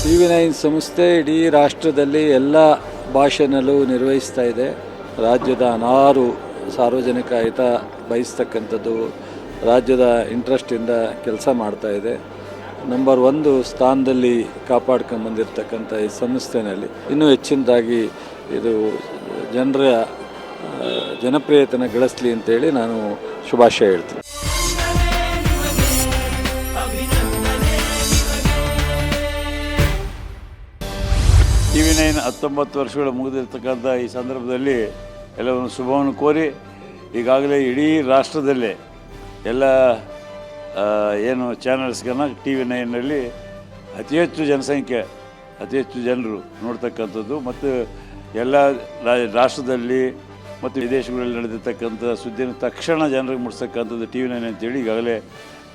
TV9 ಸಂಸ್ಥೆ ಇಡೀ ರಾಷ್ಟ್ರದಲ್ಲಿ ಎಲ್ಲ ಭಾಷೆನಲ್ಲೂ ನಿರ್ವಹಿಸ್ತಾ ಇದೆ. ರಾಜ್ಯದ ಅನಾರು ಸಾರ್ವಜನಿಕ ಹಿತ ಬಯಸ್ತಕ್ಕಂಥದ್ದು, ರಾಜ್ಯದ ಇಂಟ್ರೆಸ್ಟಿಂದ ಕೆಲಸ ಮಾಡ್ತಾ ಇದೆ. ನಂಬರ್ 1 ಸ್ಥಾನದಲ್ಲಿ ಕಾಪಾಡ್ಕೊಂಬಂದಿರ್ತಕ್ಕಂಥ ಈ ಸಂಸ್ಥೆಯಲ್ಲಿ ಇನ್ನೂ ಹೆಚ್ಚಿನದಾಗಿ ಇದು ಜನರ ಜನಪ್ರಿಯತೆನ ಗಳಿಸಲಿ ಅಂತೇಳಿ ನಾನು ಶುಭಾಶಯ ಹೇಳ್ತೀನಿ. TV9 19 ವರ್ಷಗಳು ಮುಗಿದಿರ್ತಕ್ಕಂಥ ಈ ಸಂದರ್ಭದಲ್ಲಿ ಎಲ್ಲವನ್ನು ಶುಭವನ್ನು ಕೋರಿ, ಈಗಾಗಲೇ ಇಡೀ ರಾಷ್ಟ್ರದಲ್ಲೇ ಎಲ್ಲ ಏನು ಚಾನಲ್ಸ್ಗಳನ್ನ TV9ನಲ್ಲಿ ಅತಿ ಹೆಚ್ಚು ಜನಸಂಖ್ಯೆ, ಅತಿ ಹೆಚ್ಚು ಜನರು ನೋಡ್ತಕ್ಕಂಥದ್ದು ಮತ್ತು ಎಲ್ಲ ರಾಷ್ಟ್ರದಲ್ಲಿ ಮತ್ತು ವಿದೇಶಗಳಲ್ಲಿ ನಡೆದಿರ್ತಕ್ಕಂಥ ಸುದ್ದಿನ ತಕ್ಷಣ ಜನರಿಗೆ ಮುಟ್ಟಿಸ್ತಕ್ಕಂಥದ್ದು TV9 ಅಂತೇಳಿ ಈಗಾಗಲೇ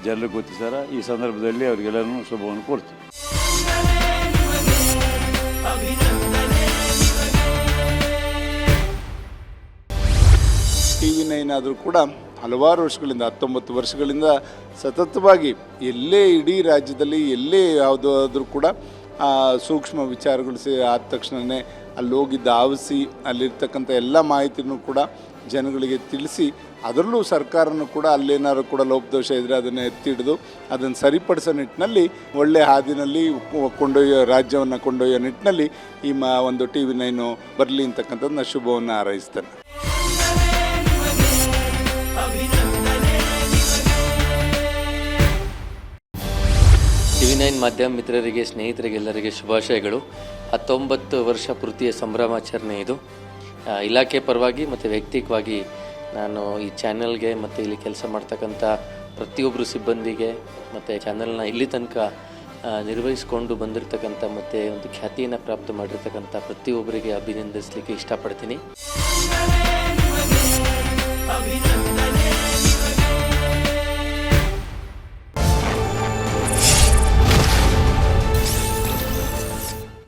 ಜನರಿಗೆ ಗೊತ್ತಿದ್ದಾರೆ. ಈ ಸಂದರ್ಭದಲ್ಲಿ ಅವರಿಗೆಲ್ಲರೂ ಶುಭವನ್ನು ಕೋರ್ತೀವಿ. TV9 ಆದರೂ ಕೂಡ ಹಲವಾರು ವರ್ಷಗಳಿಂದ 19 ವರ್ಷಗಳಿಂದ ಸತತವಾಗಿ ಎಲ್ಲೇ ಇಡೀ ರಾಜ್ಯದಲ್ಲಿ ಎಲ್ಲೇ ಯಾವುದಾದ್ರೂ ಕೂಡ ಸೂಕ್ಷ್ಮ ವಿಚಾರಗಳು ಆದ ತಕ್ಷಣವೇ ಅಲ್ಲಿ ಹೋಗಿ ಧಾವಿಸಿ ಅಲ್ಲಿರ್ತಕ್ಕಂಥ ಎಲ್ಲ ಮಾಹಿತಿನೂ ಕೂಡ ಜನಗಳಿಗೆ ತಿಳಿಸಿ, ಅದರಲ್ಲೂ ಸರ್ಕಾರನೂ ಕೂಡ ಅಲ್ಲೇನಾದ್ರು ಕೂಡ ಲೋಪದೋಷ ಇದ್ದರೆ ಅದನ್ನು ಎತ್ತಿ ಹಿಡಿದು ಅದನ್ನು ಸರಿಪಡಿಸೋ ನಿಟ್ಟಿನಲ್ಲಿ ಒಳ್ಳೆಯ ಹಾದಿನಲ್ಲಿ ರಾಜ್ಯವನ್ನು ಕೊಂಡೊಯ್ಯೋ ನಿಟ್ಟಿನಲ್ಲಿ ಈ ಒಂದು TV9 ಬರಲಿ ಅಂತಕ್ಕಂಥದ್ದು ನಾನು ಶುಭವನ್ನು ಹಾರೈಸ್ತೇನೆ. TV9 ಮಾಧ್ಯಮ ಮಿತ್ರರಿಗೆ, ಸ್ನೇಹಿತರಿಗೆ ಎಲ್ಲರಿಗೆ ಶುಭಾಶಯಗಳು. 19 ವರ್ಷ ಪೂರ್ತಿಯ ಸಂಭ್ರಮಾಚರಣೆ ಇದು. ಇಲಾಖೆ ಪರವಾಗಿ ಮತ್ತು ವೈಯಕ್ತಿಕವಾಗಿ ನಾನು ಈ ಚಾನೆಲ್ಗೆ ಮತ್ತು ಇಲ್ಲಿ ಕೆಲಸ ಮಾಡ್ತಕ್ಕಂಥ ಪ್ರತಿಯೊಬ್ಬರು ಸಿಬ್ಬಂದಿಗೆ ಮತ್ತು ಚಾನೆಲ್ನ ಇಲ್ಲಿ ತನಕ ನಿರ್ವಹಿಸಿಕೊಂಡು ಬಂದಿರತಕ್ಕಂಥ ಮತ್ತು ಒಂದು ಖ್ಯಾತಿಯನ್ನು ಪ್ರಾಪ್ತ ಮಾಡಿರ್ತಕ್ಕಂಥ ಪ್ರತಿಯೊಬ್ಬರಿಗೆ ಅಭಿನಂದಿಸಲಿಕ್ಕೆ ಇಷ್ಟಪಡ್ತೀನಿ.